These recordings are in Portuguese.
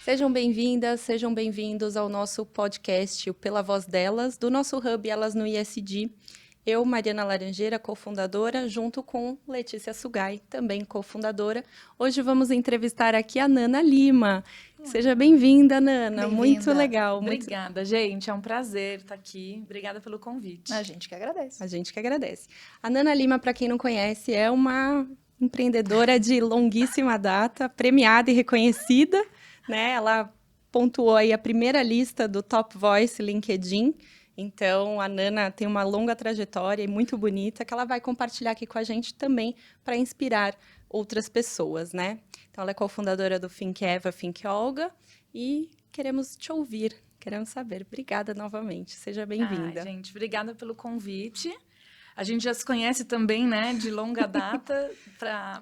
Sejam bem-vindas, sejam bem-vindos ao nosso podcast, o Pela Voz Delas, do nosso Hub Elas no ISD. Eu, Mariana Laranjeira, cofundadora, junto com Letícia Sugai, também cofundadora. Hoje vamos entrevistar aqui a Nana Lima. Seja bem-vinda, Nana. Bem-vinda. Muito legal. Obrigada, gente. É um prazer estar aqui. Obrigada pelo convite. A gente que agradece. A gente que agradece. A Nana Lima, para quem não conhece, é uma empreendedora de longuíssima data, premiada e reconhecida, né? Ela pontuou aí a primeira lista do Top Voice LinkedIn. Então, a Nana tem uma longa trajetória e muito bonita que ela vai compartilhar aqui com a gente também para inspirar outras pessoas, né? Então, ela é cofundadora do Think Eva, Think Olga e queremos te ouvir, queremos saber. Obrigada novamente, seja bem-vinda. Gente, obrigada pelo convite. A gente já se conhece também, né, de longa data,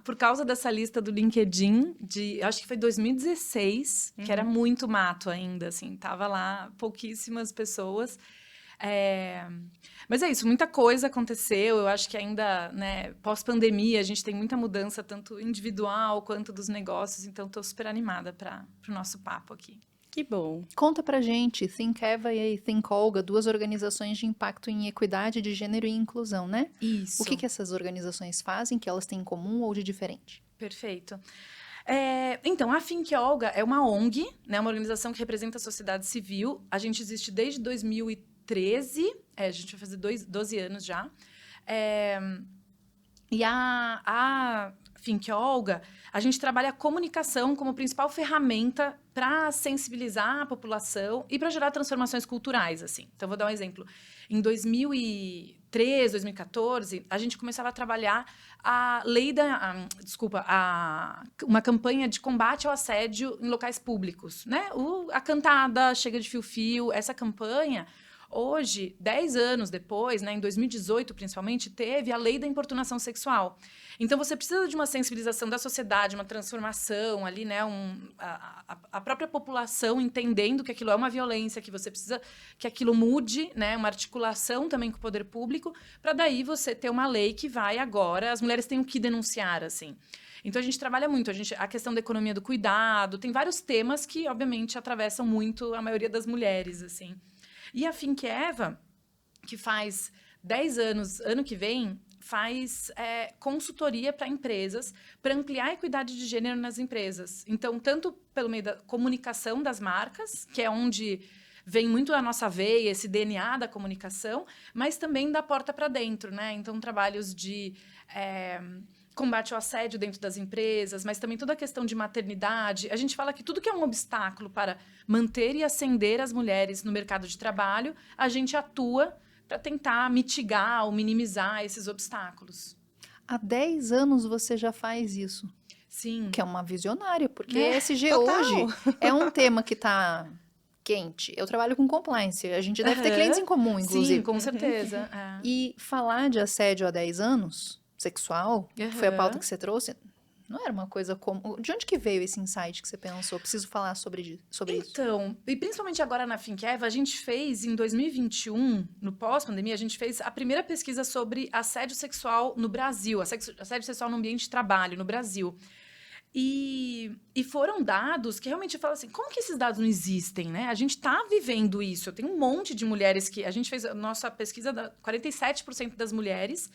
por causa dessa lista do LinkedIn, acho que foi 2016, que era muito mato ainda, assim, tava lá pouquíssimas pessoas. Mas é isso, muita coisa aconteceu, eu acho que ainda, né, pós-pandemia, a gente tem muita mudança, tanto individual quanto dos negócios, então estou super animada para o nosso papo aqui. Que bom. Conta pra gente, Think Eva e Think Olga, duas organizações de impacto em equidade de gênero e inclusão, né? Isso. O que essas organizações fazem, que elas têm em comum ou de diferente? Perfeito. Então, a Think Olga é uma ONG, né, uma organização que representa a sociedade civil. A gente existe desde 2013, a gente vai fazer 12 anos já. E a Think Olga, a gente trabalha a comunicação como principal ferramenta para sensibilizar a população e para gerar transformações culturais, assim. Então, vou dar um exemplo. Em 2013, 2014, a gente começava a trabalhar uma campanha de combate ao assédio em locais públicos, né? A cantada, chega de fio-fio, essa campanha... Hoje, 10 anos depois, né, em 2018 principalmente, teve a lei da importunação sexual. Então, você precisa de uma sensibilização da sociedade, uma transformação ali, né, a própria população entendendo que aquilo é uma violência, que você precisa que aquilo mude, né, uma articulação também com o poder público, para daí você ter uma lei que vai agora, as mulheres têm o que denunciar, assim. Então, a gente trabalha muito, a questão da economia do cuidado, tem vários temas que, obviamente, atravessam muito a maioria das mulheres, assim. E a Think Eva, que faz 10 anos, ano que vem, faz consultoria para empresas, para ampliar a equidade de gênero nas empresas. Então, tanto pelo meio da comunicação das marcas, que é onde vem muito a nossa veia, esse DNA da comunicação, mas também da porta para dentro, né? Então, trabalhos de... combate ao assédio dentro das empresas, mas também toda a questão de maternidade. A gente fala que tudo que é um obstáculo para manter e ascender as mulheres no mercado de trabalho, a gente atua para tentar mitigar ou minimizar esses obstáculos. Há 10 anos você já faz isso. Sim. Que é uma visionária, porque ESG total. hoje é um tema que está quente. Eu trabalho com compliance, a gente deve ter clientes em comum, inclusive. Sim, com certeza. E falar de assédio há 10 anos... sexual, que foi a pauta que você trouxe, não era uma coisa comum. De onde que veio esse insight que você pensou? Preciso falar sobre isso. Então, e principalmente agora na Think Eva, a gente fez, em 2021, no pós-pandemia, a gente fez a primeira pesquisa sobre assédio sexual no Brasil, assédio sexual no ambiente de trabalho no Brasil. E foram dados que realmente falam assim, como que esses dados não existem, né? A gente está vivendo isso. Tem um monte de mulheres que... A gente fez a nossa pesquisa, 47% das mulheres...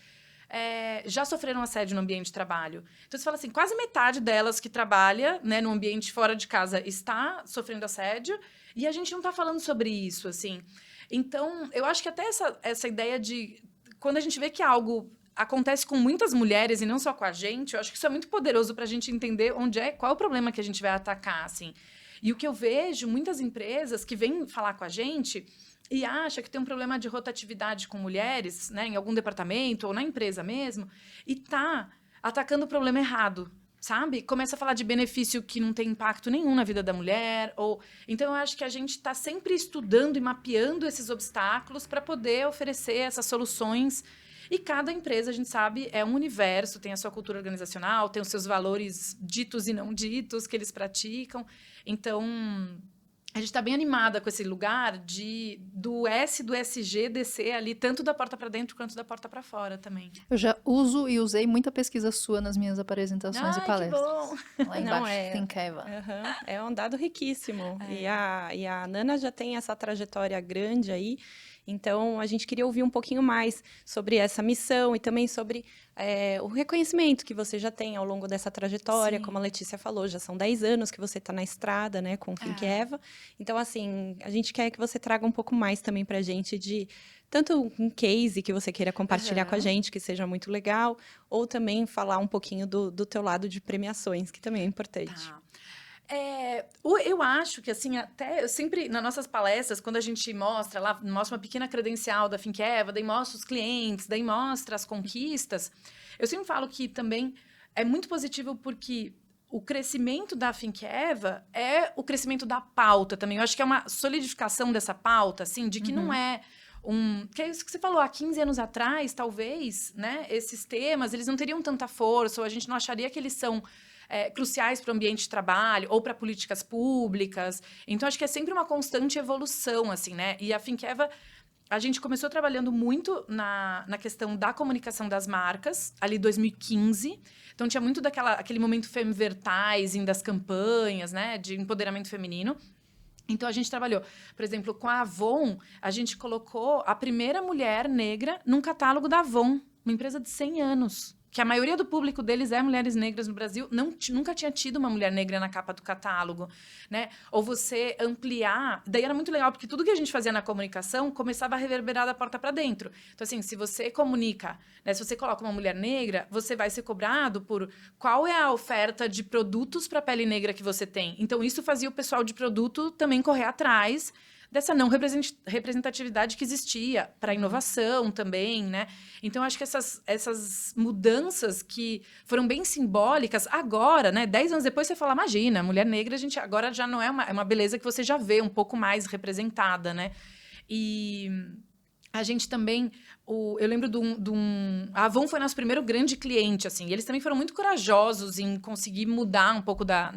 já sofreram assédio no ambiente de trabalho. Então, você fala assim, quase metade delas que trabalha, né, no ambiente fora de casa está sofrendo assédio e a gente não está falando sobre isso, assim. Então, eu acho que até essa ideia de... Quando a gente vê que algo acontece com muitas mulheres e não só com a gente, eu acho que isso é muito poderoso para a gente entender qual é o problema que a gente vai atacar, assim. E o que eu vejo, muitas empresas que vêm falar com a gente... e acha que tem um problema de rotatividade com mulheres, né, em algum departamento ou na empresa mesmo, e tá atacando o problema errado, sabe? Começa a falar de benefício que não tem impacto nenhum na vida da mulher. Então, eu acho que a gente está sempre estudando e mapeando esses obstáculos para poder oferecer essas soluções E cada empresa, a gente sabe, é um universo, tem a sua cultura organizacional, tem os seus valores ditos e não ditos que eles praticam. Então, a gente está bem animada com esse lugar do SG descer ali, tanto da porta para dentro quanto da porta para fora também. Eu já uso e usei muita pesquisa sua nas minhas apresentações e palestras. Que bom! Lá embaixo, Think Eva. É um dado riquíssimo. E a Nana já tem essa trajetória grande aí. Então, a gente queria ouvir um pouquinho mais sobre essa missão e também sobre o reconhecimento que você já tem ao longo dessa trajetória. Sim. Como a Letícia falou, já são 10 anos que você está na estrada, né, com o Think Eva. Então, assim, a gente quer que você traga um pouco mais também para a gente de tanto um case que você queira compartilhar com a gente, que seja muito legal, ou também falar um pouquinho do teu lado de premiações, que também é importante. Tá. Eu acho que, assim, até eu sempre, nas nossas palestras, quando a gente mostra uma pequena credencial da Think Eva, daí mostra os clientes, daí mostra as conquistas, eu sempre falo que também é muito positivo porque o crescimento da Think Eva é o crescimento da pauta também. Eu acho que é uma solidificação dessa pauta, assim, de que não é que é isso que você falou, há 15 anos atrás, talvez, né, esses temas, eles não teriam tanta força, ou a gente não acharia que eles são cruciais para o ambiente de trabalho ou para políticas públicas. Então, acho que é sempre uma constante evolução, assim, né? E a Think Eva, a gente começou trabalhando muito na questão da comunicação das marcas, ali em 2015. Então, tinha muito aquele momento femvertising das campanhas, né? De empoderamento feminino. Então, a gente trabalhou, por exemplo, com a Avon, a gente colocou a primeira mulher negra num catálogo da Avon, uma empresa de 100 anos. Que a maioria do público deles é mulheres negras no Brasil, nunca tinha tido uma mulher negra na capa do catálogo, né? Ou você ampliar... Daí era muito legal, porque tudo que a gente fazia na comunicação começava a reverberar da porta para dentro. Então, assim, se você comunica, né, se você coloca uma mulher negra, você vai ser cobrado por qual é a oferta de produtos para pele negra que você tem. Então, isso fazia o pessoal de produto também correr atrás dessa não representatividade que existia para a inovação também, né? Então, acho que essas mudanças que foram bem simbólicas, agora, né? 10 anos depois, você fala, imagina, mulher negra, a gente agora já não é uma beleza que você já vê um pouco mais representada, né? E a gente também... eu lembro a Avon foi nosso primeiro grande cliente, assim, e eles também foram muito corajosos em conseguir mudar um pouco da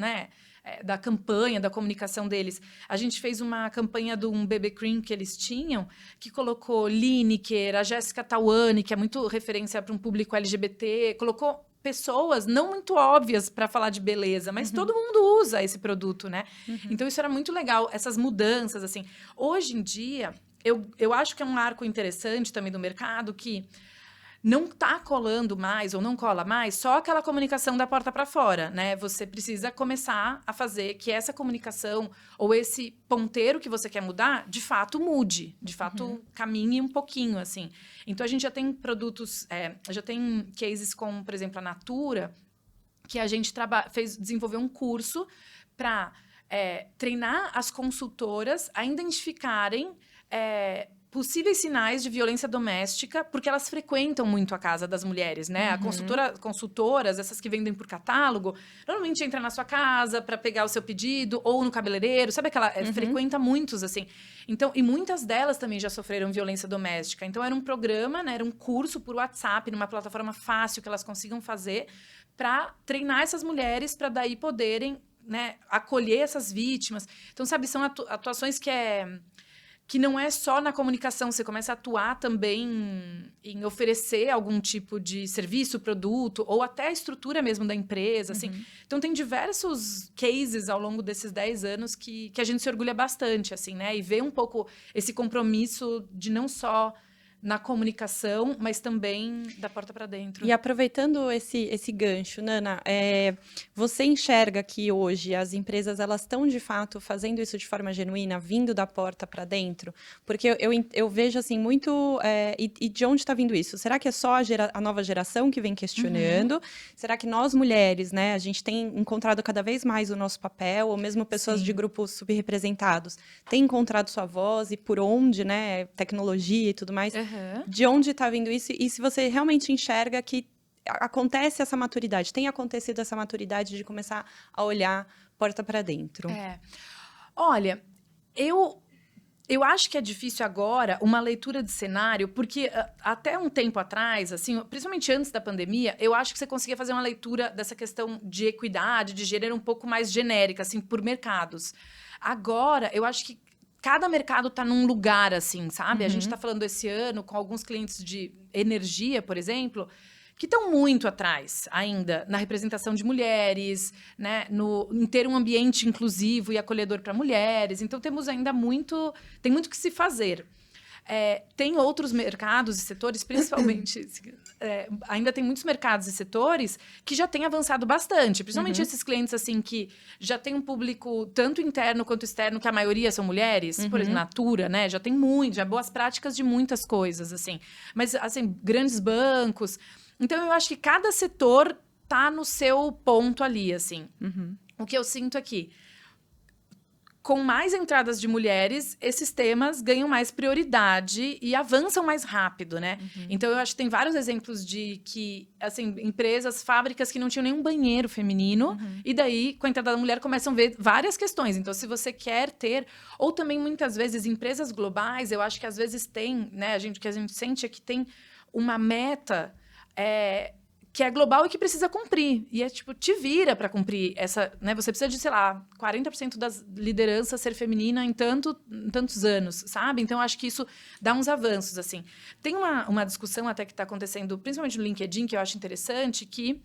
campanha, da comunicação deles. A gente fez uma campanha de um BB Cream que eles tinham, que colocou Lineker, a Jéssica Tawane, que é muito referência para um público LGBT, colocou pessoas não muito óbvias para falar de beleza, mas todo mundo usa esse produto, né? Então, isso era muito legal, essas mudanças, assim. Hoje em dia, eu acho que é um arco interessante também do mercado que não está colando mais ou não cola mais só aquela comunicação da porta para fora, né? Você precisa começar a fazer que essa comunicação ou esse ponteiro que você quer mudar, de fato mude, de fato caminhe um pouquinho, assim. Então, a gente já tem produtos, já tem cases como, por exemplo, a Natura, que a gente desenvolveu um curso para treinar as consultoras a identificarem possíveis sinais de violência doméstica, porque elas frequentam muito a casa das mulheres, né? A consultoras, essas que vendem por catálogo, normalmente entra na sua casa para pegar o seu pedido, ou no cabeleireiro, sabe aquela... frequenta muitos, assim. Então, e muitas delas também já sofreram violência doméstica. Então, era um programa, né? Era um curso por WhatsApp, numa plataforma fácil que elas consigam fazer, para treinar essas mulheres para daí poderem, né, acolher essas vítimas. Então, sabe, são atuações que não é só na comunicação, você começa a atuar também em oferecer algum tipo de serviço, produto, ou até a estrutura mesmo da empresa, assim. Então, tem diversos cases ao longo desses 10 anos que a gente se orgulha bastante, assim, né? E vê um pouco esse compromisso de não só na comunicação, mas também da porta para dentro. E aproveitando esse gancho, Nana, você enxerga que hoje as empresas elas estão de fato fazendo isso de forma genuína, vindo da porta para dentro? Porque eu vejo assim muito e de onde está vindo isso? Será que é só a nova geração que vem questionando? Será que nós mulheres, né, a gente tem encontrado cada vez mais o nosso papel, ou mesmo pessoas de grupos subrepresentados, têm encontrado sua voz e por onde, né, tecnologia e tudo mais? De onde está vindo isso? E se você realmente enxerga que acontece essa maturidade, tem acontecido essa maturidade de começar a olhar porta para dentro? Olha, eu Eu acho que é difícil agora uma leitura de cenário, porque até um tempo atrás, assim, principalmente antes da pandemia, eu acho que você conseguia fazer uma leitura dessa questão de equidade, de gênero um pouco mais genérica, assim, por mercados. Agora, eu acho que cada mercado está num lugar, assim, sabe? A gente está falando esse ano com alguns clientes de energia, por exemplo, que estão muito atrás ainda na representação de mulheres, né, em ter um ambiente inclusivo e acolhedor para mulheres. Então, temos ainda tem muito que se fazer. Tem outros mercados e setores, principalmente, ainda tem muitos mercados e setores que já têm avançado bastante, principalmente esses clientes assim que já tem um público tanto interno quanto externo, que a maioria são mulheres, por exemplo, Natura, né, já tem já boas práticas de muitas coisas, assim. Mas, assim, grandes bancos. Então, eu acho que cada setor tá no seu ponto ali, assim. O que eu sinto aqui, com mais entradas de mulheres, esses temas ganham mais prioridade e avançam mais rápido, né? Então, eu acho que tem vários exemplos de que, assim, empresas, fábricas que não tinham nenhum banheiro feminino, e daí, com a entrada da mulher, começam a ver várias questões. Então, se você quer ter... Ou também, muitas vezes, empresas globais, eu acho que às vezes tem, né? O que a gente sente é que tem uma meta... que é global e que precisa cumprir. E tipo, te vira para cumprir essa... Né? Você precisa de, sei lá, 40% das lideranças ser feminina em tantos anos, sabe? Então, eu acho que isso dá uns avanços, assim. Tem uma discussão até que está acontecendo, principalmente no LinkedIn, que eu acho interessante, que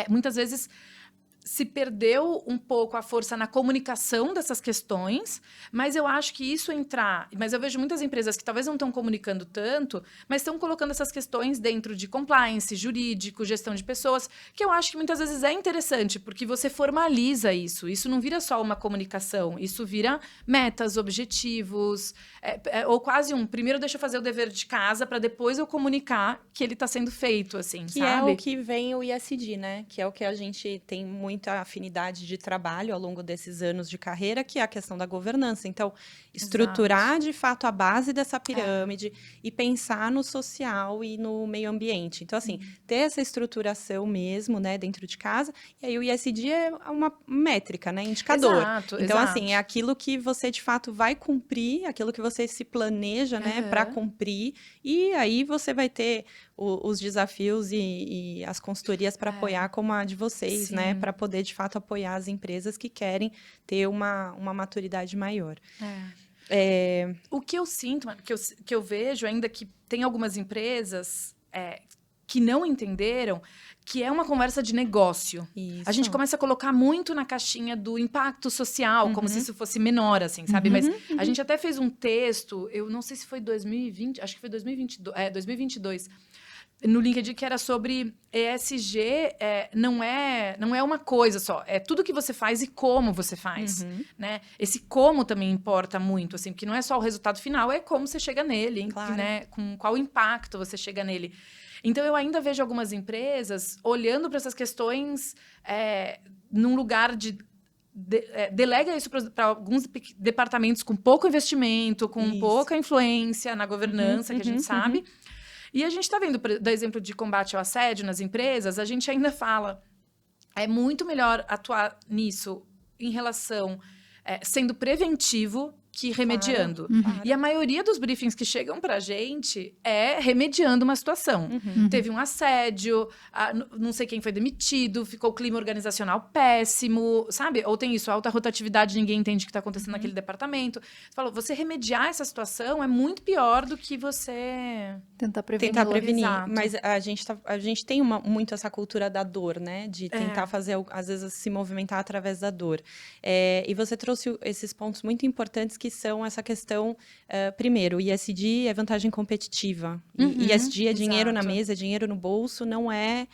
muitas vezes se perdeu um pouco a força na comunicação dessas questões, mas eu acho que isso Mas eu vejo muitas empresas que talvez não estão comunicando tanto, mas estão colocando essas questões dentro de compliance, jurídico, gestão de pessoas, que eu acho que muitas vezes é interessante, porque você formaliza isso. Isso não vira só uma comunicação, isso vira metas, objetivos, ou quase primeiro deixa eu fazer o dever de casa para depois eu comunicar que ele está sendo feito, assim, que sabe? é o que vem o ISD, né? Que é o que a gente tem muita afinidade de trabalho ao longo desses anos de carreira, que é a questão da governança. Então, estruturar de fato a base dessa pirâmide e pensar no social e no meio ambiente. Então, assim, ter essa estruturação mesmo, né, dentro de casa. E aí o ISD é uma métrica, né, indicador. Então, assim, é aquilo que você de fato vai cumprir, aquilo que você se planeja, né, para cumprir. E aí você vai ter os desafios e as consultorias para apoiar, como a de vocês, né? Para poder, de fato, apoiar as empresas que querem ter uma maturidade maior. O que eu sinto, que eu vejo ainda que tem algumas empresas que não entenderam que é uma conversa de negócio. Isso. A gente começa a colocar muito na caixinha do impacto social, como se isso fosse menor, assim, sabe? Mas a gente até fez um texto, eu não sei se foi 2020, acho que foi 2022, no LinkedIn, que era sobre ESG, não é uma coisa só, é tudo que você faz e como você faz, né? Esse como também importa muito, assim, porque não é só o resultado final, é como você chega nele, claro. Né? Com qual impacto você chega nele. Então, eu ainda vejo algumas empresas olhando para essas questões num lugar de... delega isso para alguns departamentos com pouco investimento, com pouca influência na governança, que a gente sabe. E a gente está vendo, do exemplo de combate ao assédio nas empresas, a gente ainda fala, é muito melhor atuar nisso em relação, sendo preventivo que remediando. Claro. E a maioria dos briefings que chegam para a gente é remediando uma situação. Teve um assédio, não sei quem foi demitido, ficou o clima organizacional péssimo, sabe? Ou tem isso, alta rotatividade, ninguém entende o que está acontecendo naquele departamento. Você falou, você remediar essa situação é muito pior do que você... Tentar prevenir. Exato. Mas a gente tem muito essa cultura da dor, né? De tentar fazer, às vezes, se movimentar através da dor. E você trouxe esses pontos muito importantes, que são essa questão, primeiro, ISD é vantagem competitiva. ISD é dinheiro na mesa, é dinheiro no bolso, não é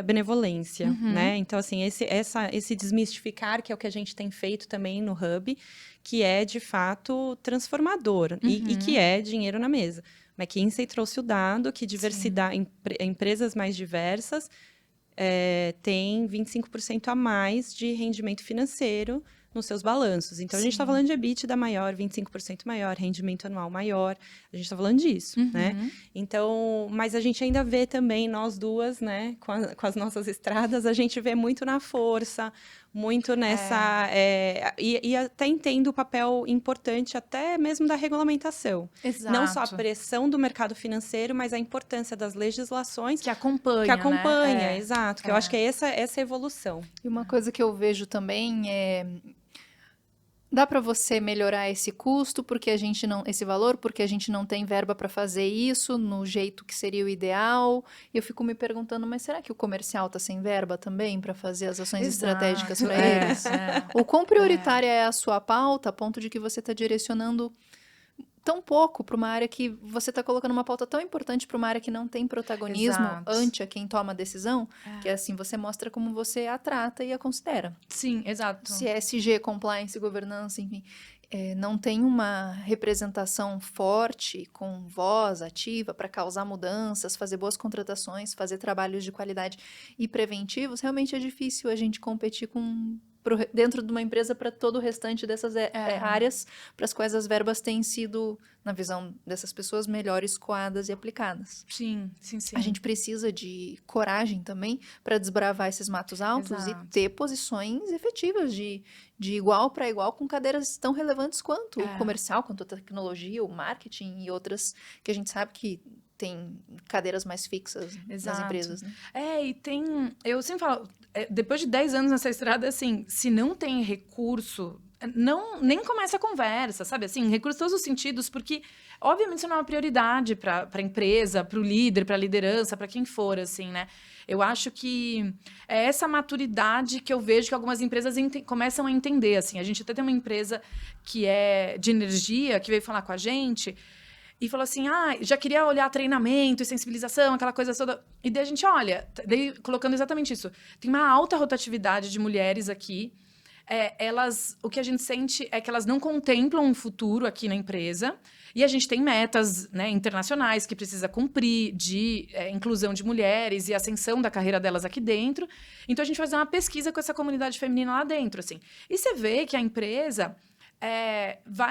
benevolência, né? Então, assim, esse desmistificar, que é o que a gente tem feito também no Hub, que é, de fato, transformador e que é dinheiro na mesa. McKinsey trouxe o dado que diversidade, empresas mais diversas têm 25% a mais de rendimento financeiro nos seus balanços. Então, a gente está falando de EBITDA maior, 25% maior, rendimento anual maior, a gente está falando disso, né? Então, mas a gente ainda vê também, nós duas, né, com as nossas estradas, a gente vê muito na força, muito nessa... e até entendo o papel importante até mesmo da regulamentação. Exato. Não só a pressão do mercado financeiro, mas a importância das legislações Que acompanha, né? Exato. Que eu acho que é essa evolução. E uma coisa que eu vejo também é... Dá para você melhorar esse custo, porque a gente não, esse valor, porque a gente não tem verba para fazer isso no jeito que seria o ideal. E eu fico me perguntando, mas será que o comercial está sem verba também para fazer as ações estratégicas para eles? O quão prioritária é a sua pauta, a ponto de que você está direcionando tão pouco para uma área que você está colocando uma pauta tão importante para uma área que não tem protagonismo ante a quem toma a decisão, que assim você mostra como você a trata e a considera. Sim, exato. Se ESG, compliance, governança, enfim, não tem uma representação forte, com voz ativa para causar mudanças, fazer boas contratações, fazer trabalhos de qualidade e preventivos, realmente é difícil a gente competir dentro de uma empresa para todo o restante dessas áreas para as quais as verbas têm sido, na visão dessas pessoas, melhor escoadas e aplicadas. Sim. A gente precisa de coragem também para desbravar esses matos altos e ter posições efetivas de igual para igual com cadeiras tão relevantes quanto o comercial, quanto a tecnologia, o marketing e outras que a gente sabe que tem cadeiras mais fixas nas empresas, né? E eu sempre falo, depois de 10 anos nessa estrada, assim, se não tem recurso, nem começa a conversa, sabe? Assim, recurso em todos os sentidos, porque, obviamente, isso não é uma prioridade para a empresa, para o líder, para a liderança, para quem for, assim, né? Eu acho que é essa maturidade que eu vejo que algumas empresas começam a entender, assim. A gente até tem uma empresa que é de energia, que veio falar com a gente e falou assim, já queria olhar treinamento e sensibilização, aquela coisa toda. E daí a gente olha, colocando exatamente isso. Tem uma alta rotatividade de mulheres aqui. O que a gente sente é que elas não contemplam um futuro aqui na empresa. E a gente tem metas, né, internacionais que precisa cumprir de inclusão de mulheres e ascensão da carreira delas aqui dentro. Então, a gente faz uma pesquisa com essa comunidade feminina lá dentro, assim. E você vê que a empresa...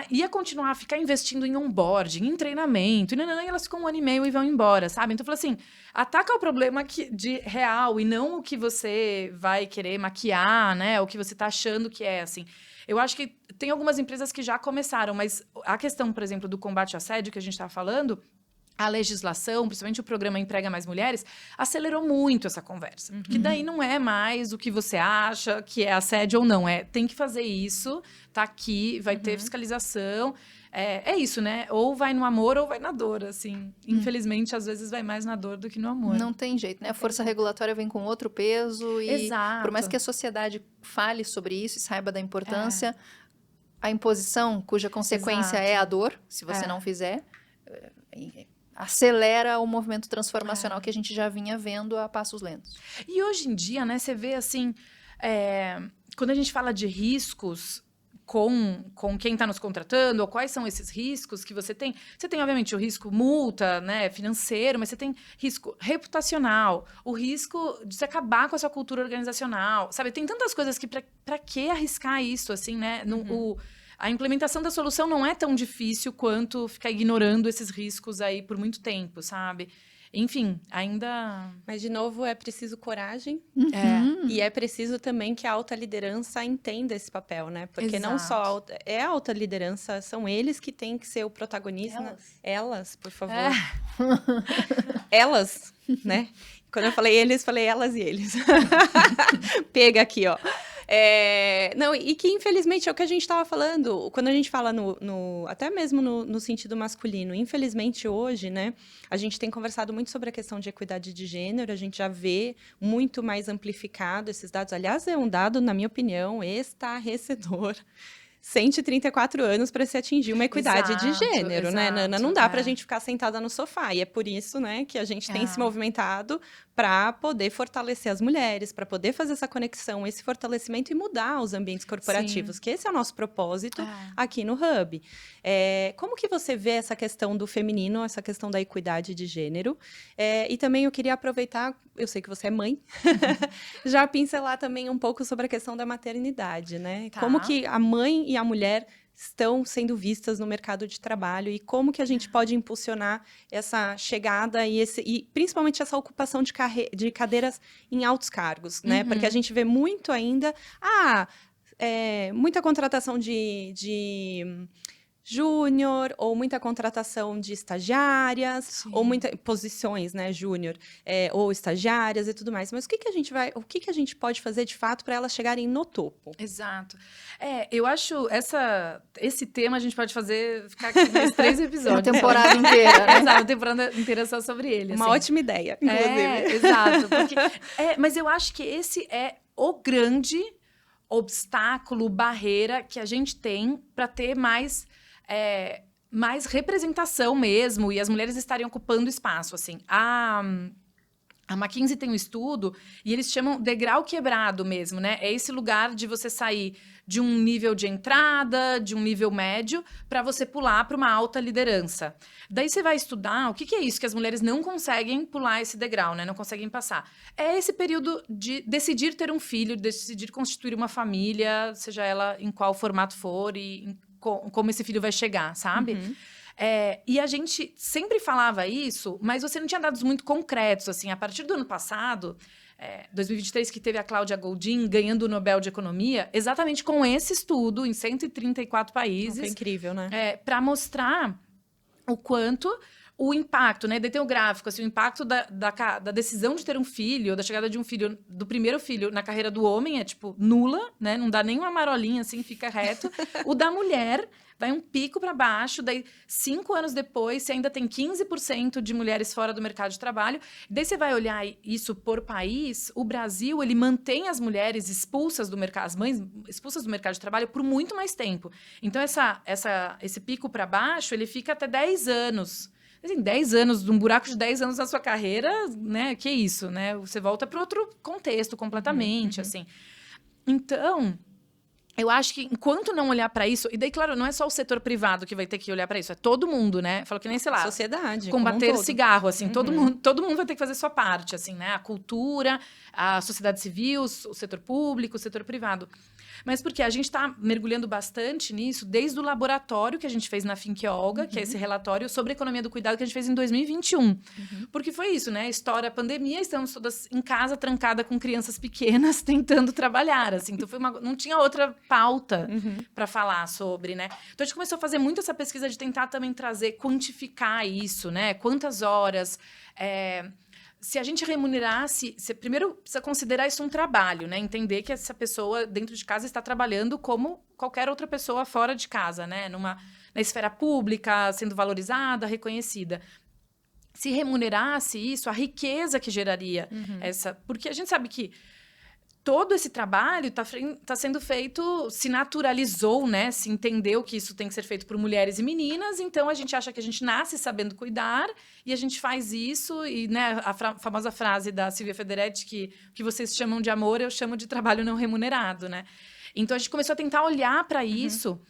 ia continuar a ficar investindo em onboarding, em treinamento, e elas ficam 1 ano e meio e vão embora, sabe? Então, eu falo assim, ataca o problema de real e não o que você vai querer maquiar, né? O que você tá achando que é, assim. Eu acho que tem algumas empresas que já começaram, mas a questão, por exemplo, do combate ao assédio que a gente estava falando... A legislação, principalmente o programa Emprega Mais Mulheres, acelerou muito essa conversa. Porque daí não é mais o que você acha que é assédio ou não. Tem que fazer isso, tá aqui, vai ter fiscalização. É isso, né? Ou vai no amor ou vai na dor, assim. Infelizmente, às vezes vai mais na dor do que no amor. Não tem jeito, né? A força regulatória vem com outro peso e por mais que a sociedade fale sobre isso e saiba da importância, a imposição, cuja consequência é a dor, se você não fizer... acelera o movimento transformacional que a gente já vinha vendo a passos lentos. E hoje em dia, né, você vê assim, quando a gente fala de riscos com quem está nos contratando, ou quais são esses riscos que você tem obviamente, o risco multa, né, financeiro, mas você tem risco reputacional, o risco de você acabar com a sua cultura organizacional, sabe? Tem tantas coisas que para que arriscar isso, assim, né? A implementação da solução não é tão difícil quanto ficar ignorando esses riscos aí por muito tempo, sabe? Enfim, ainda... Mas, de novo, é preciso coragem. E é preciso também que a alta liderança entenda esse papel, né? Porque não só a alta liderança, são eles que têm que ser o protagonista. Elas, por favor. Elas, né? Quando eu falei eles, falei elas e eles. Pega aqui, ó. Não, e que, infelizmente, é o que a gente estava falando, quando a gente fala até mesmo no sentido masculino. Infelizmente, hoje, né, a gente tem conversado muito sobre a questão de equidade de gênero, a gente já vê muito mais amplificado esses dados. Aliás, é um dado, na minha opinião, estarrecedor. 134 anos para se atingir uma equidade de Exato, gênero, né, Nana? exato, Não dá pra é. gente ficar sentada no sofá. E é por isso, né, que a gente tem se É. movimentado para poder fortalecer as mulheres, para poder fazer essa conexão, esse fortalecimento e mudar os ambientes corporativos, que esse é o nosso propósito aqui no Hub. Como que você vê essa questão do feminino, essa questão da equidade de gênero? E também eu queria aproveitar, eu sei que você é mãe, já pincelar também um pouco sobre a questão da maternidade, né? Tá. Como que a mãe e a mulher estão sendo vistas no mercado de trabalho e como que a gente pode impulsionar essa chegada e principalmente essa ocupação de cadeiras em altos cargos, né? Porque a gente vê muito ainda, muita contratação de júnior, ou muita contratação de estagiárias, Sim. ou muitas posições, né, júnior, ou estagiárias e tudo mais. Mas o que a gente pode fazer de fato para elas chegarem no topo? Exato. Eu acho esse tema a gente pode ficar aqui mais 3 episódios. Uma temporada inteira, né? Exato, uma temporada inteira só sobre ele. Uma assim. ótima ideia, inclusive. Exato. Mas eu acho que esse é o grande obstáculo, barreira que a gente tem para ter mais representação mesmo, e as mulheres estarem ocupando espaço, assim. A McKinsey tem um estudo, e eles chamam degrau quebrado mesmo, né? É esse lugar de você sair de um nível de entrada, de um nível médio, para você pular para uma alta liderança. Daí você vai estudar o que é isso, que as mulheres não conseguem pular esse degrau, né? Não conseguem passar. É esse período de decidir ter um filho, decidir constituir uma família, seja ela em qual formato for e como esse filho vai chegar, sabe? Uhum. E a gente sempre falava isso, mas você não tinha dados muito concretos, assim. A partir do ano passado, 2023, que teve a Cláudia Goldin ganhando o Nobel de Economia, exatamente com esse estudo em 134 países. Foi incrível, né? Para mostrar o quanto o impacto, né? Daí tem o gráfico, assim, o impacto da decisão de ter um filho, da chegada de um filho, do primeiro filho na carreira do homem é, tipo, nula, né? Não dá nem uma marolinha, assim, fica reto. O da mulher vai um pico para baixo, daí 5 anos depois, você ainda tem 15% de mulheres fora do mercado de trabalho. Daí você vai olhar isso por país, o Brasil, ele mantém as mulheres expulsas do mercado, as mães expulsas do mercado de trabalho por muito mais tempo. Então, esse pico para baixo, ele fica até 10 anos. Assim, 10 anos, um buraco de 10 anos na sua carreira, né? Que isso, né? Você volta para outro contexto completamente, assim. Então, eu acho que enquanto não olhar para isso, e daí, claro, não é só o setor privado que vai ter que olhar para isso, é todo mundo, né? Falo que nem, sei lá, Sociedade, combater como um todo. cigarro, assim, todo mundo vai ter que fazer sua parte, assim, né? A cultura, a sociedade civil, o setor público, o setor privado. Mas porque a gente está mergulhando bastante nisso desde o laboratório que a gente fez na Think Olga, que é esse relatório sobre economia do cuidado que a gente fez em 2021. Porque foi isso, né? Estoura a pandemia, estamos todas em casa, trancada com crianças pequenas, tentando trabalhar, assim. Então, não tinha outra pauta para falar sobre, né? Então, a gente começou a fazer muito essa pesquisa de tentar também quantificar isso, né? Quantas horas... Se a gente remunerasse, você primeiro precisa considerar isso um trabalho, né? Entender que essa pessoa dentro de casa está trabalhando como qualquer outra pessoa fora de casa, né? Na esfera pública, sendo valorizada, reconhecida. Se remunerasse isso, a riqueza que geraria porque a gente sabe que todo esse trabalho está sendo feito, se naturalizou, né? Se entendeu que isso tem que ser feito por mulheres e meninas, então a gente acha que a gente nasce sabendo cuidar e a gente faz isso, e né, a famosa frase da Silvia Federetti, que vocês chamam de amor, eu chamo de trabalho não remunerado, né? Então a gente começou a tentar olhar para isso,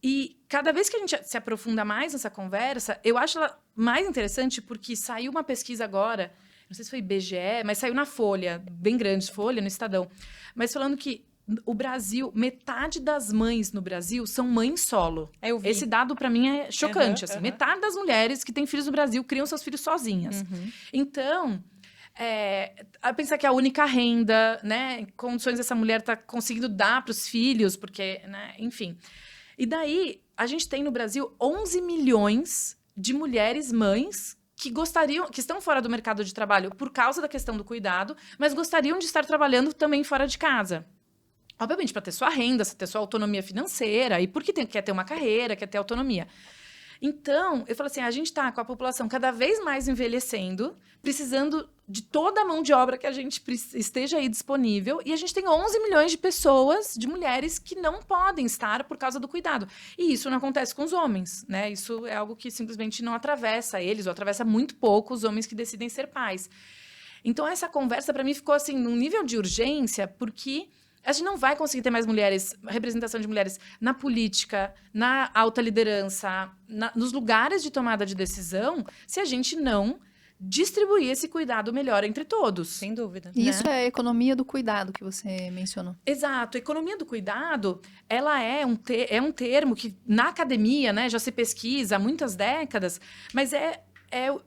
e cada vez que a gente se aprofunda mais nessa conversa, eu acho ela mais interessante porque saiu uma pesquisa agora, não sei se foi IBGE, mas saiu na Folha, bem grande, Folha, no Estadão. Mas falando que o Brasil, metade das mães no Brasil são mães solo. Eu vi. Esse dado, para mim, é chocante. Assim, metade das mulheres que têm filhos no Brasil criam seus filhos sozinhas. Então, a pensar que a única renda, né, condições dessa mulher está conseguindo dar para os filhos, porque, né, enfim. E daí, a gente tem no Brasil 11 milhões de mulheres mães que estão fora do mercado de trabalho por causa da questão do cuidado, mas gostariam de estar trabalhando também fora de casa. Obviamente, para ter sua renda, ter sua autonomia financeira, e porque quer ter uma carreira, quer ter autonomia. Então, eu falo assim, a gente está com a população cada vez mais envelhecendo, precisando de toda a mão de obra que a gente esteja aí disponível, e a gente tem 11 milhões de pessoas, de mulheres, que não podem estar por causa do cuidado. E isso não acontece com os homens, né? Isso é algo que simplesmente não atravessa eles, ou atravessa muito pouco os homens que decidem ser pais. Então, essa conversa, para mim, ficou assim, num nível de urgência, porque a gente não vai conseguir ter mais mulheres, representação de mulheres na política, na alta liderança, nos lugares de tomada de decisão, se a gente não distribuir esse cuidado melhor entre todos. Sem dúvida. E isso é a economia do cuidado que você mencionou. Exato. A economia do cuidado, ela é um termo que na academia, né, já se pesquisa há muitas décadas, mas é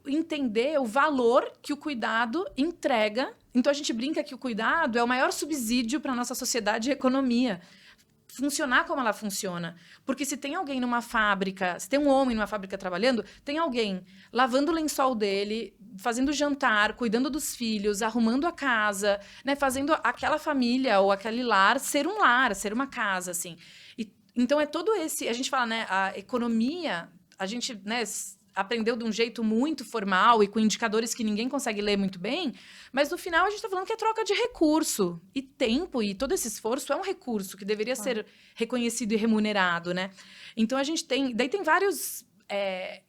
entender o valor que o cuidado entrega. Então, a gente brinca que o cuidado é o maior subsídio para a nossa sociedade e economia funcionar como ela funciona. Porque se tem alguém numa fábrica, se tem um homem numa fábrica trabalhando, tem alguém lavando o lençol dele, fazendo jantar, cuidando dos filhos, arrumando a casa, né, fazendo aquela família ou aquele lar, ser uma casa, assim. Então, é todo esse... A gente fala, né, a economia, a gente, né, aprendeu de um jeito muito formal e com indicadores que ninguém consegue ler muito bem, mas no final a gente está falando que é troca de recurso. E tempo e todo esse esforço é um recurso que deveria ser reconhecido e remunerado, né? Então, a gente tem... Daí tem vários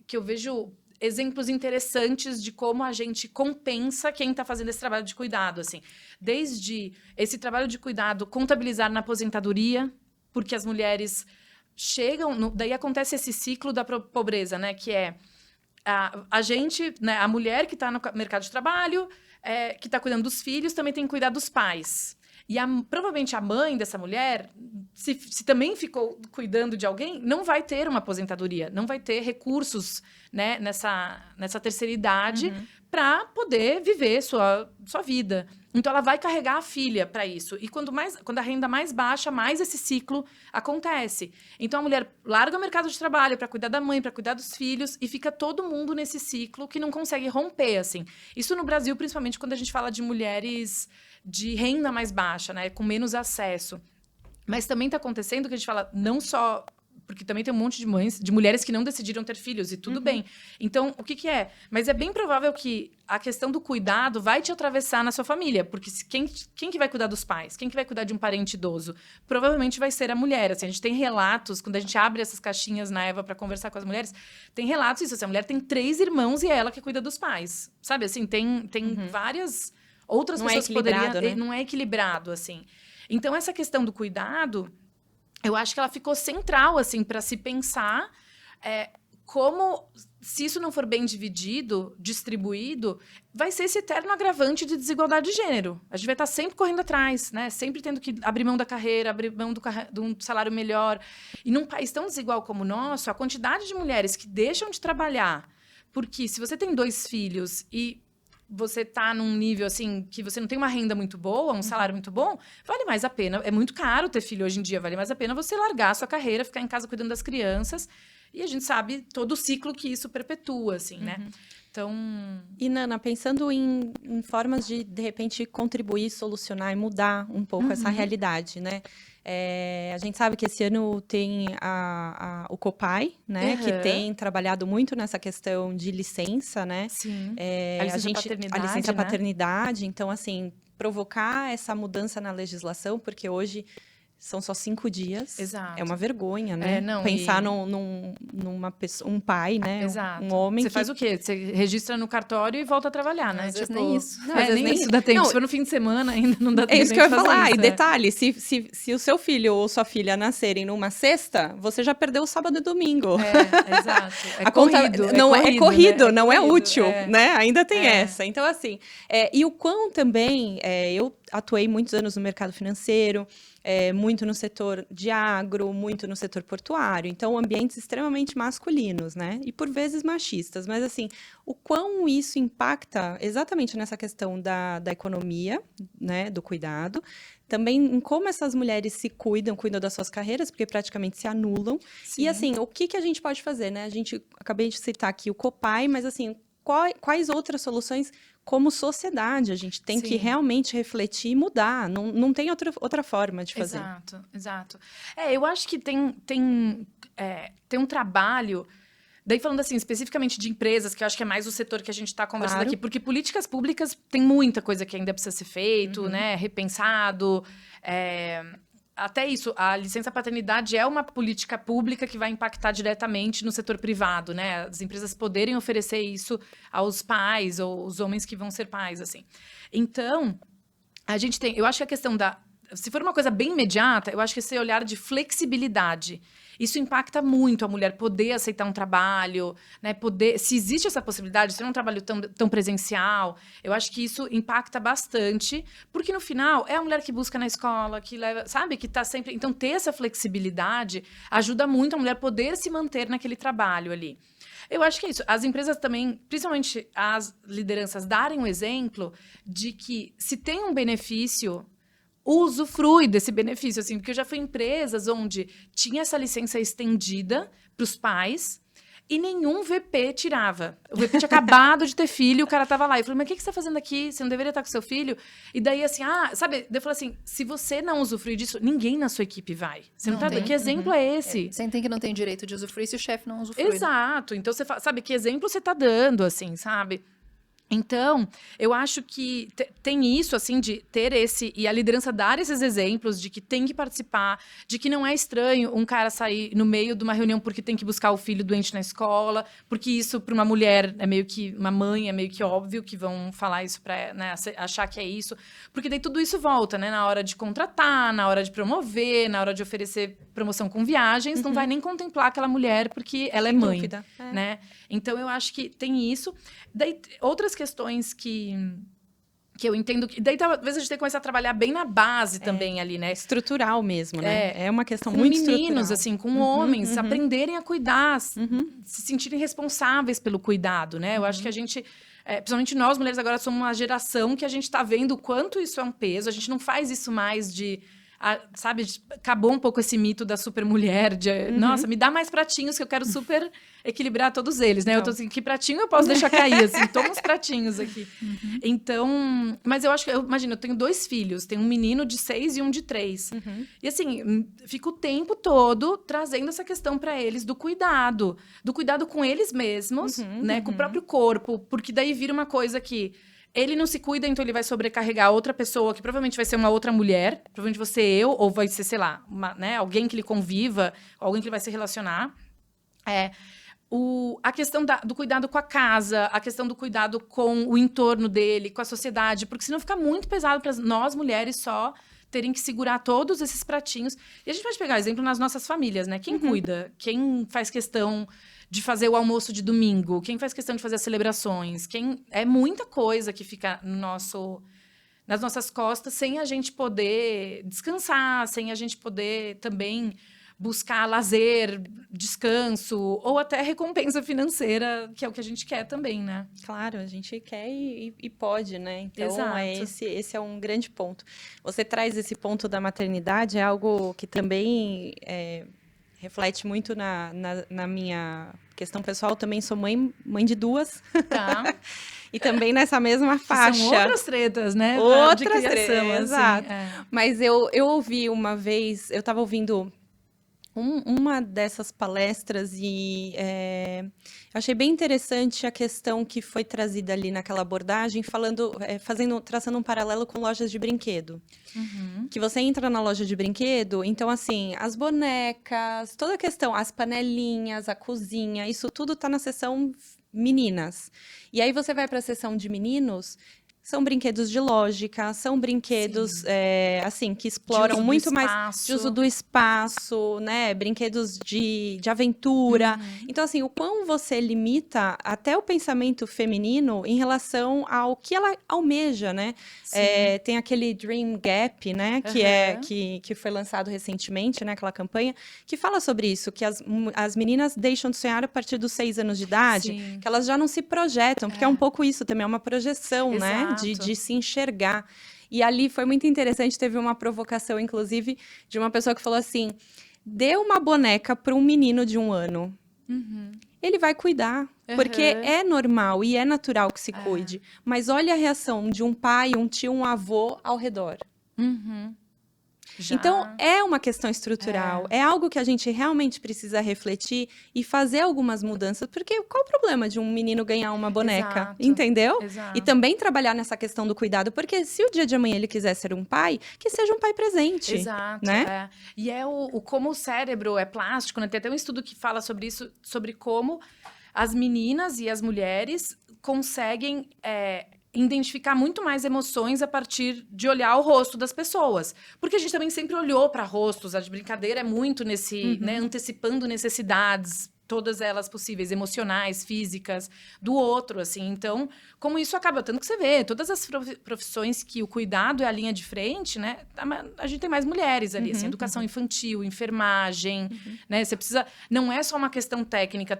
que eu vejo exemplos interessantes de como a gente compensa quem está fazendo esse trabalho de cuidado, assim. Desde esse trabalho de cuidado contabilizar na aposentadoria, porque as mulheres chegam... Daí acontece esse ciclo da pobreza, né? Que é a gente, né, a mulher que está no mercado de trabalho, que está cuidando dos filhos, também tem que cuidar dos pais. E provavelmente a mãe dessa mulher, se também ficou cuidando de alguém, não vai ter uma aposentadoria, não vai ter recursos, né, nessa terceira idade para poder viver sua vida. Então, ela vai carregar a filha para isso. E quando a renda mais baixa, mais esse ciclo acontece. Então, a mulher larga o mercado de trabalho para cuidar da mãe, para cuidar dos filhos, e fica todo mundo nesse ciclo que não consegue romper, assim. Isso no Brasil, principalmente quando a gente fala de mulheres de renda mais baixa, né, com menos acesso. Mas também está acontecendo que a gente fala não só... Porque também tem um monte de mães, de mulheres que não decidiram ter filhos, e tudo bem. Então, o que é? Mas é bem provável que a questão do cuidado vai te atravessar na sua família. Porque quem que vai cuidar dos pais? Quem que vai cuidar de um parente idoso? Provavelmente vai ser a mulher. Assim, a gente tem relatos, quando a gente abre essas caixinhas na Eva para conversar com as mulheres, tem relatos disso. Assim, a mulher tem 3 irmãos e é ela que cuida dos pais. Sabe, assim, tem várias outras pessoas que poderiam... Né? Não é equilibrado, assim. Então, essa questão do cuidado... Eu acho que ela ficou central, assim, para se pensar como, se isso não for bem dividido, distribuído, vai ser esse eterno agravante de desigualdade de gênero. A gente vai estar sempre correndo atrás, né? Sempre tendo que abrir mão da carreira, abrir mão de um salário melhor. E num país tão desigual como o nosso, a quantidade de mulheres que deixam de trabalhar, porque se você tem 2 filhos e você está num nível, assim, que você não tem uma renda muito boa, um salário muito bom, vale mais a pena. É muito caro ter filho hoje em dia, vale mais a pena você largar a sua carreira, ficar em casa cuidando das crianças. E a gente sabe todo o ciclo que isso perpetua, assim, né? Então... E, Nana, pensando em formas de repente, contribuir, solucionar e mudar um pouco essa realidade, né? A gente sabe que esse ano tem o Copai, né? Que tem trabalhado muito nessa questão de licença, né? Sim. A licença paternidade. Então, assim, provocar essa mudança na legislação, porque hoje... São só 5 dias. Exato. É uma vergonha, né? Pensar numa pessoa, um pai, né? Exato. Um homem Você faz o quê? Você registra no cartório e volta a trabalhar, né? Às vezes nem isso. Não, às vezes nem isso dá tempo. Se for no fim de semana, ainda não dá tempo. É isso que eu ia falar. Isso, e detalhe, se o seu filho ou sua filha nascerem numa sexta, você já perdeu o sábado e domingo. Exato. A conta não é corrido, não é útil, né? Ainda tem essa. Então, assim, e o quão também, eu atuei muitos anos no mercado financeiro, muito no setor de agro, muito no setor portuário. Então, ambientes extremamente masculinos, né? E por vezes machistas. Mas, assim, o quão isso impacta exatamente nessa questão da economia, né? Do cuidado. Também em como essas mulheres se cuidam das suas carreiras, porque praticamente se anulam. Sim. E, assim, o que a gente pode fazer, né? Acabei de citar aqui o Copai, mas, assim, quais outras soluções como sociedade a gente tem que realmente refletir e mudar. Não tem outra forma de fazer. Exato. Eu acho que tem um trabalho Daí falando assim, especificamente de empresas, que eu acho que é mais o setor que a gente está conversando Claro. aqui, porque políticas públicas tem muita coisa que ainda precisa ser feito, né? Repensado. Até isso, a licença paternidade é uma política pública que vai impactar diretamente no setor privado, né? As empresas poderem oferecer isso aos pais ou os homens que vão ser pais, assim. Então, a gente tem... Eu acho que a questão da... Se for uma coisa bem imediata, eu acho que esse olhar de flexibilidade, isso impacta muito a mulher poder aceitar um trabalho, né? Poder, se existe essa possibilidade, se não é um trabalho tão presencial, eu acho que isso impacta bastante, porque no final é a mulher que busca na escola, que leva, sabe, que está sempre. Então, ter essa flexibilidade ajuda muito a mulher poder se manter naquele trabalho ali. Eu acho que é isso. As empresas também, principalmente as lideranças, darem um exemplo de que se tem um benefício, usufrui desse benefício, assim, porque eu já fui em empresas onde tinha essa licença estendida para os pais e nenhum VP tirava. O VP tinha acabado de ter filho, o cara tava lá. Eu falei, mas o que você está fazendo aqui? Você não deveria estar com seu filho? E daí, assim, sabe? Daí eu falei assim, se você não usufruir disso, ninguém na sua equipe vai. Você não tá... Que exemplo é esse? Você entende que não tem direito de usufruir se o chefe não usufrui. Exato. Então, você sabe, que exemplo você tá dando, assim, sabe? Então, eu acho que tem isso, assim, de ter esse... E a liderança dar esses exemplos de que tem que participar, de que não é estranho um cara sair no meio de uma reunião porque tem que buscar o filho doente na escola, porque isso, para uma mulher, é meio que... Uma mãe, é meio que óbvio que vão falar isso para, né, achar que é isso. Porque daí tudo isso volta, né? Na hora de contratar, na hora de promover, na hora de oferecer promoção com viagens, não vai nem contemplar aquela mulher porque ela é mãe, dúvida. né? Então, eu acho que tem isso. Daí, outras questões que eu entendo que... Daí, talvez a gente tenha que começar a trabalhar bem na base também ali, né? Estrutural mesmo, né? É uma questão Com muito meninos, estrutural. assim, com homens, aprenderem a cuidar, se sentirem responsáveis pelo cuidado, né? Eu acho que a gente... principalmente nós, mulheres, agora somos uma geração que a gente está vendo o quanto isso é um peso. A gente não faz isso mais de... sabe, acabou um pouco esse mito da super mulher, de, nossa, me dá mais pratinhos que eu quero super equilibrar todos eles, né? Eu tô assim, que pratinho eu posso deixar cair, assim, toma uns pratinhos aqui. Então, mas eu acho que, imagina, eu tenho 2 filhos, tenho um menino de 6 e um de 3. E assim, fico o tempo todo trazendo essa questão para eles do cuidado com eles mesmos, né? Com o próprio corpo, porque daí vira uma coisa que ele não se cuida, então ele vai sobrecarregar outra pessoa, que provavelmente vai ser uma outra mulher, provavelmente vai ser eu, ou vai ser, sei lá, né, alguém que ele conviva, alguém que ele vai se relacionar. A questão do cuidado com a casa, a questão do cuidado com o entorno dele, com a sociedade, porque senão fica muito pesado para nós, mulheres, só terem que segurar todos esses pratinhos. E a gente pode pegar exemplo nas nossas famílias, né? Quem cuida? Quem faz questão de fazer o almoço de domingo? Quem faz questão de fazer as celebrações? É muita coisa que fica nas nossas costas sem a gente poder descansar, sem a gente poder também buscar lazer, descanso ou até recompensa financeira, que é o que a gente quer também, né? Claro, a gente quer e pode, né? Então, Exato. Esse é um grande ponto. Você traz esse ponto da maternidade, é algo que também reflete muito na minha questão pessoal. Também sou mãe de 2. Tá. E também nessa mesma faixa. São outras tretas, né? Outras de criação, tretas, assim, exato. Mas eu ouvi uma vez, eu estava ouvindo uma dessas palestras e eu achei bem interessante a questão que foi trazida ali naquela abordagem, traçando um paralelo com lojas de brinquedo. Que você entra na loja de brinquedo, então assim, as bonecas, toda a questão, as panelinhas, a cozinha, isso tudo está na seção meninas. E aí você vai para a seção de meninos, são brinquedos de lógica, são brinquedos assim, que exploram muito mais de uso do espaço, né? Brinquedos de aventura. Então, assim, o quão você limita até o pensamento feminino em relação ao que ela almeja, né? Tem aquele Dream Gap, né? Que foi lançado recentemente, né? Aquela campanha, que fala sobre isso, que as meninas deixam de sonhar a partir dos 6 anos de idade, que elas já não se projetam, porque é um pouco isso também, é uma projeção, né? De se enxergar. E ali foi muito interessante, teve uma provocação, inclusive, de uma pessoa que falou assim, dê uma boneca para um menino de 1 ano. Ele vai cuidar, porque é normal e é natural que se cuide. Mas olha a reação de um pai, um tio, um avô ao redor. Já. Então, é uma questão estrutural. É algo que a gente realmente precisa refletir e fazer algumas mudanças. Porque qual o problema de um menino ganhar uma boneca? Exato. Entendeu? Exato. E também trabalhar nessa questão do cuidado. Porque se o dia de amanhã ele quiser ser um pai, que seja um pai presente. Exato, né? E é como o cérebro é plástico, né? Tem até um estudo que fala sobre isso, sobre como as meninas e as mulheres conseguem identificar muito mais emoções a partir de olhar o rosto das pessoas. Porque a gente também sempre olhou para rostos, a brincadeira é muito nesse, né, antecipando necessidades, todas elas possíveis, emocionais, físicas, do outro, assim. Então, como isso acaba, tanto que você vê, todas as profissões que o cuidado é a linha de frente, né? A gente tem mais mulheres ali, assim, educação infantil, enfermagem, né? Você precisa... Não é só uma questão técnica,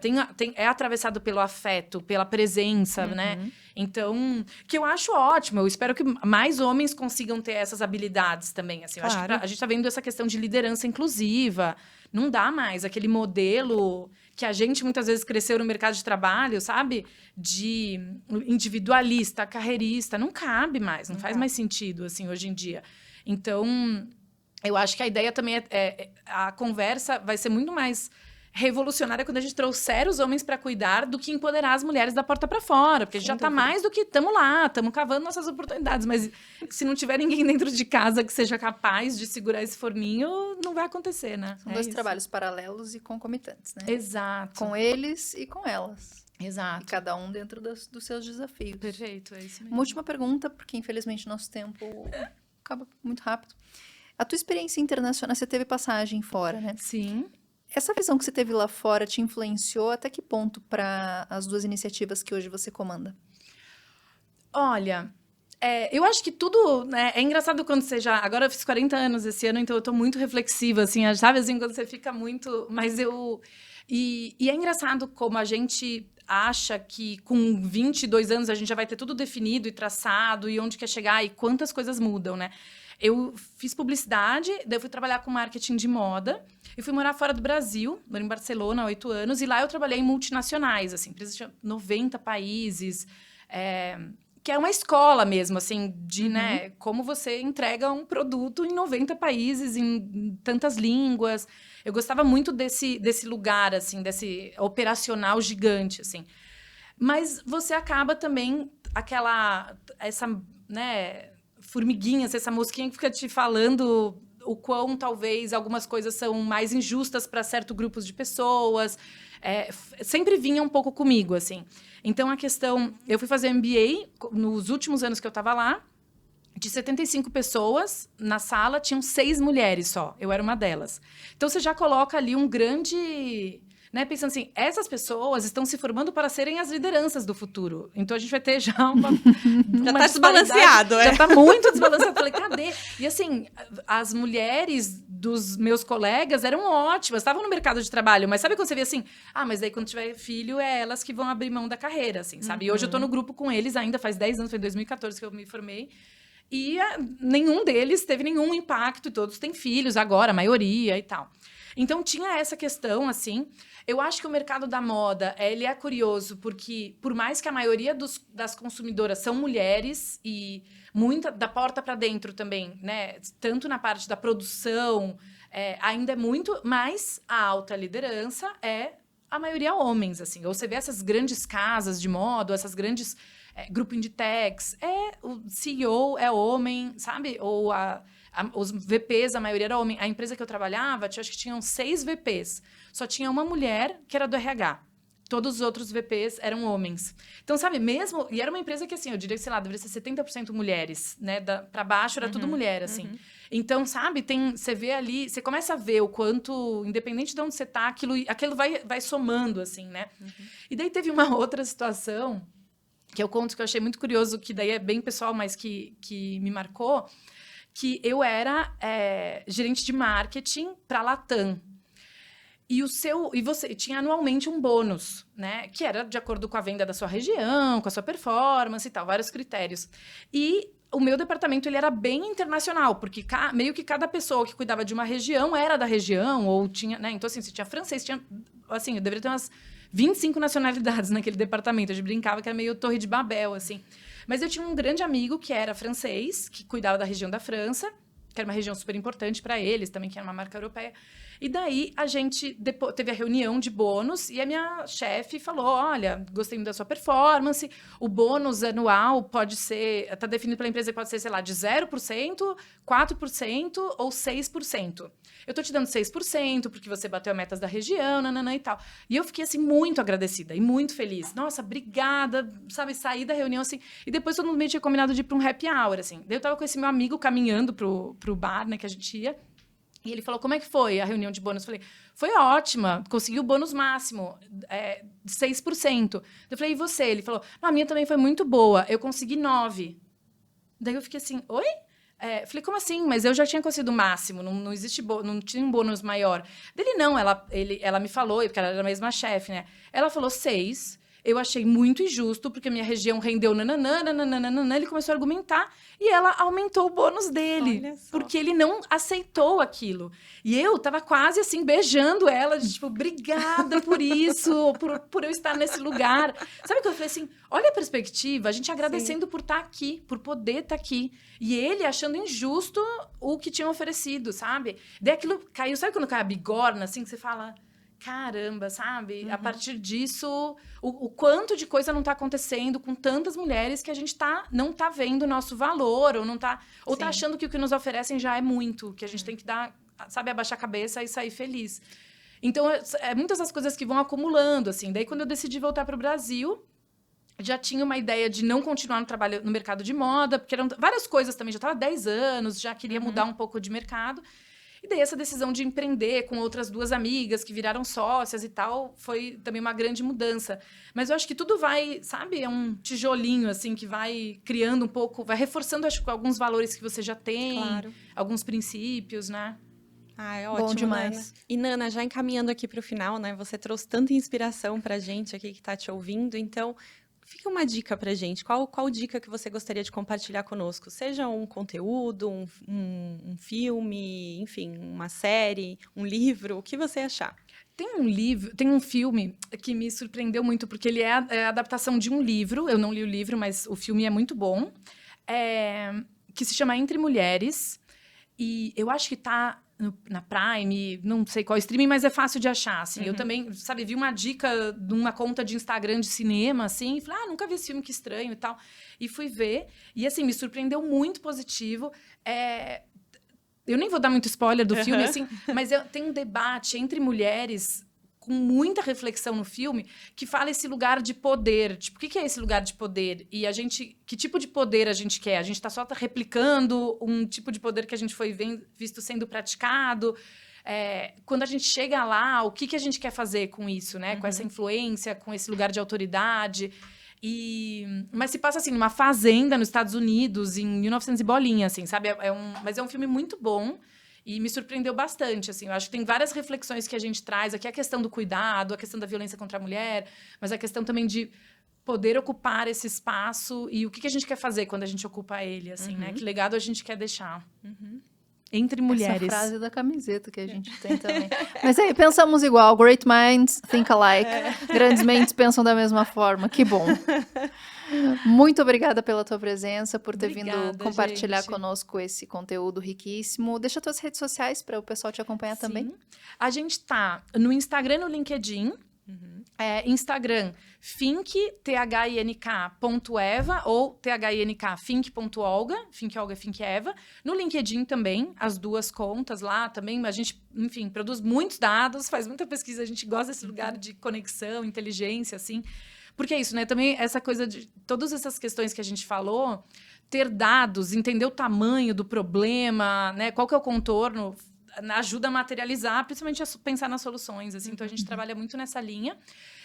é atravessado pelo afeto, pela presença, né? Então, que eu acho ótimo. Eu espero que mais homens consigam ter essas habilidades também, assim. Eu acho que a gente tá vendo essa questão de liderança inclusiva. Não dá mais aquele modelo que a gente muitas vezes cresceu no mercado de trabalho, sabe? De individualista, carreirista. Não cabe mais, não faz mais sentido, assim, hoje em dia. Então, eu acho que a ideia também a conversa vai ser muito mais revolucionária quando a gente trouxer os homens para cuidar do que empoderar as mulheres da porta para fora. Porque a gente já tá mais do que estamos lá, estamos cavando nossas oportunidades. Mas se não tiver ninguém dentro de casa que seja capaz de segurar esse forninho, não vai acontecer, né? São dois trabalhos paralelos e concomitantes, né? Exato. Com eles e com elas. Exato. E cada um dentro dos seus desafios. Perfeito, é isso mesmo. Uma última pergunta, porque infelizmente nosso tempo acaba muito rápido. A tua experiência internacional, você teve passagem fora, né? Sim. Essa visão que você teve lá fora te influenciou até que ponto para as duas iniciativas que hoje você comanda? Olha, eu acho que tudo, né, é engraçado quando você já... Agora eu fiz 40 anos esse ano, então eu tô muito reflexiva, assim, sabe? Assim, quando você fica muito... Mas eu... E é engraçado como a gente acha que com 22 anos a gente já vai ter tudo definido e traçado e onde quer chegar e quantas coisas mudam, né? Eu fiz publicidade, daí eu fui trabalhar com marketing de moda. Eu fui morar fora do Brasil, morei em Barcelona há 8 anos. E lá eu trabalhei em multinacionais, assim, empresas de 90 países. Que é uma escola mesmo, assim, de, né, como você entrega um produto em 90 países, em tantas línguas. Eu gostava muito desse lugar, assim, desse operacional gigante, assim. Mas você acaba também essa, né, formiguinha, essa mosquinha que fica te falando o quão talvez algumas coisas são mais injustas para certos grupos de pessoas. Sempre vinha um pouco comigo, assim. Então, a questão... Eu fui fazer MBA nos últimos anos que eu estava lá. De 75 pessoas na sala, tinham 6 mulheres só. Eu era uma delas. Então, você já coloca ali um grande... Né, pensando assim, essas pessoas estão se formando para serem as lideranças do futuro. Então, a gente vai ter já uma já está desbalanceado, já está muito desbalanceado. Eu falei, cadê? E assim, as mulheres dos meus colegas eram ótimas, estavam no mercado de trabalho, mas sabe quando você vê assim, mas daí quando tiver filho, é elas que vão abrir mão da carreira, assim, sabe? E hoje eu estou no grupo com eles ainda, faz 10 anos, foi em 2014 que eu me formei, e nenhum deles teve nenhum impacto, e todos têm filhos agora, a maioria e tal. Então, tinha essa questão, assim. Eu acho que o mercado da moda, ele é curioso, porque por mais que a maioria das consumidoras são mulheres, e muita da porta para dentro também, né? Tanto na parte da produção, ainda é muito, mas a alta liderança é a maioria homens, assim. Ou você vê essas grandes casas de moda, essas grandes grupos Inditex, o CEO é homem, sabe? Ou os VPs, a maioria era homem. A empresa que eu trabalhava, acho que tinham 6 VPs. Só tinha uma mulher que era do RH. Todos os outros VPs eram homens. Então, sabe, mesmo... E era uma empresa que, assim, eu diria que, sei lá, deveria ser 70% mulheres, né? Para baixo era tudo mulher, assim. Então, sabe, você vê ali... Você começa a ver o quanto, independente de onde você tá, aquilo vai somando, assim, né? E daí teve uma outra situação, que eu conto que eu achei muito curioso, que daí é bem pessoal, mas que me marcou, que eu era gerente de marketing para a Latam. E você tinha anualmente um bônus, né? Que era de acordo com a venda da sua região, com a sua performance e tal, vários critérios. E o meu departamento, ele era bem internacional, porque meio que cada pessoa que cuidava de uma região era da região, ou tinha, né? Então, assim, você tinha francês, tinha... Assim, eu deveria ter umas 25 nacionalidades naquele departamento. A gente brincava que era meio Torre de Babel, assim. Mas eu tinha um grande amigo que era francês, que cuidava da região da França, que era uma região super importante para eles, também que era uma marca europeia. E daí a gente teve a reunião de bônus e a minha chefe falou, olha, gostei muito da sua performance, o bônus anual pode ser, está definido pela empresa, pode ser, sei lá, de 0%, 4% ou 6%. Eu tô te dando 6% porque você bateu a metas da região, nananã e tal. E eu fiquei, assim, muito agradecida e muito feliz. Nossa, obrigada, sabe, saí da reunião, assim. E depois todo mundo meio tinha combinado de ir para um happy hour, assim. Daí eu tava com esse meu amigo caminhando pro bar, né, que a gente ia. E ele falou, como é que foi a reunião de bônus? Eu falei, foi ótima, consegui o bônus máximo, 6%. Eu falei, e você? Ele falou, a minha também foi muito boa, eu consegui 9%. Daí eu fiquei assim, oi? Falei, como assim? Mas eu já tinha conseguido o máximo, não existe não tinha um bônus maior. Dele, não, ela me falou, porque ela era a mesma chefe, né? Ela falou 6%. Eu achei muito injusto, porque minha região rendeu nananã, ele começou a argumentar e ela aumentou o bônus dele, porque ele não aceitou aquilo. E eu tava quase assim, beijando ela, de tipo, obrigada por isso, por eu estar nesse lugar. Sabe o que eu falei assim? Olha a perspectiva, a gente agradecendo por estar aqui, por poder estar aqui. E ele achando injusto o que tinham oferecido, sabe? Daí aquilo caiu, sabe quando cai a bigorna, assim, que você fala... Caramba, sabe? A partir disso, o quanto de coisa não está acontecendo com tantas mulheres que a gente não tá vendo o nosso valor, ou tá achando que o que nos oferecem já é muito, que a gente tem que dar, sabe, abaixar a cabeça e sair feliz. Então, muitas das coisas que vão acumulando, assim. Daí, quando eu decidi voltar para o Brasil, já tinha uma ideia de não continuar no trabalho no mercado de moda, porque eram várias coisas também. Já estava há 10 anos, já queria mudar um pouco de mercado. E daí essa decisão de empreender com outras 2 amigas que viraram sócias e tal, foi também uma grande mudança. Mas eu acho que tudo vai, sabe, é um tijolinho, assim, que vai criando um pouco, vai reforçando, acho que alguns valores que você já tem, alguns princípios, né? É ótimo, bom demais. Nana. E, Nana, já encaminhando aqui para o final, né? Você trouxe tanta inspiração para a gente aqui que está te ouvindo, então... Fica uma dica pra gente. Qual dica que você gostaria de compartilhar conosco? Seja um conteúdo, um filme, enfim, uma série, um livro, o que você achar. Tem um filme que me surpreendeu muito, porque ele é a adaptação de um livro. Eu não li o livro, mas o filme é muito bom. Que se chama Entre Mulheres. E eu acho que tá na Prime, não sei qual streaming, mas é fácil de achar, assim. Eu também, sabe, vi uma dica de uma conta de Instagram de cinema, assim, e falei, nunca vi esse filme, que estranho e tal. E fui ver, e assim, me surpreendeu muito positivo. Eu nem vou dar muito spoiler do filme, assim, mas tem um debate entre mulheres com muita reflexão no filme, que fala esse lugar de poder. Tipo, o que é esse lugar de poder? E que tipo de poder a gente quer? A gente está só replicando um tipo de poder que a gente foi visto sendo praticado. Quando a gente chega lá, o que a gente quer fazer com isso, né? Com essa influência, com esse lugar de autoridade. Mas se passa, assim, numa fazenda nos Estados Unidos, em 1900 e bolinha, assim, sabe? Mas é um filme muito bom. E me surpreendeu bastante, assim. Eu acho que tem várias reflexões que a gente traz aqui. A questão do cuidado, a questão da violência contra a mulher, mas a questão também de poder ocupar esse espaço e o que a gente quer fazer quando a gente ocupa ele, assim, né? Que legado a gente quer deixar. Entre mulheres. Essa frase da camiseta que a gente tem também. Mas aí, pensamos igual. Great minds think alike. Grandes mentes pensam da mesma forma. Que bom. Muito obrigada pela tua presença, por ter vindo compartilhar conosco esse conteúdo riquíssimo. Deixa tuas redes sociais para o pessoal te acompanhar também. A gente tá no Instagram e no LinkedIn. Instagram, fink.eva ou fink.olga. Fink Olga, Fink Eva. No LinkedIn também, as 2 contas lá também. A gente, enfim, produz muitos dados, faz muita pesquisa. A gente gosta desse lugar de conexão, inteligência, assim. Porque é isso, né? Também essa coisa de... Todas essas questões que a gente falou, ter dados, entender o tamanho do problema, né? Qual que é o contorno, ajuda a materializar, principalmente a pensar nas soluções, assim. Então, a gente trabalha muito nessa linha.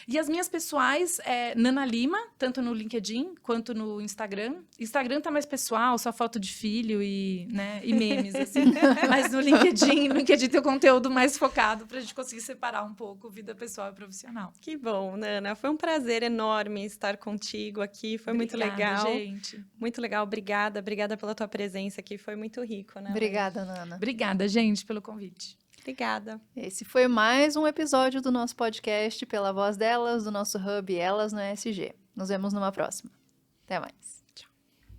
E as minhas pessoais Nana Lima, tanto no LinkedIn quanto no Instagram. Instagram tá mais pessoal, só foto de filho e memes, assim. Mas no LinkedIn tem o conteúdo mais focado pra gente conseguir separar um pouco vida pessoal e profissional. Que bom, Nana. Foi um prazer enorme estar contigo aqui. Foi muito legal. Gente. Muito legal. Obrigada pela tua presença aqui. Foi muito rico, né? Obrigada, Nana. Obrigada, gente, pelo convite. Obrigada. Esse foi mais um episódio do nosso podcast Pela Voz Delas, do nosso hub Elas no ESG. Nos vemos numa próxima. Até mais.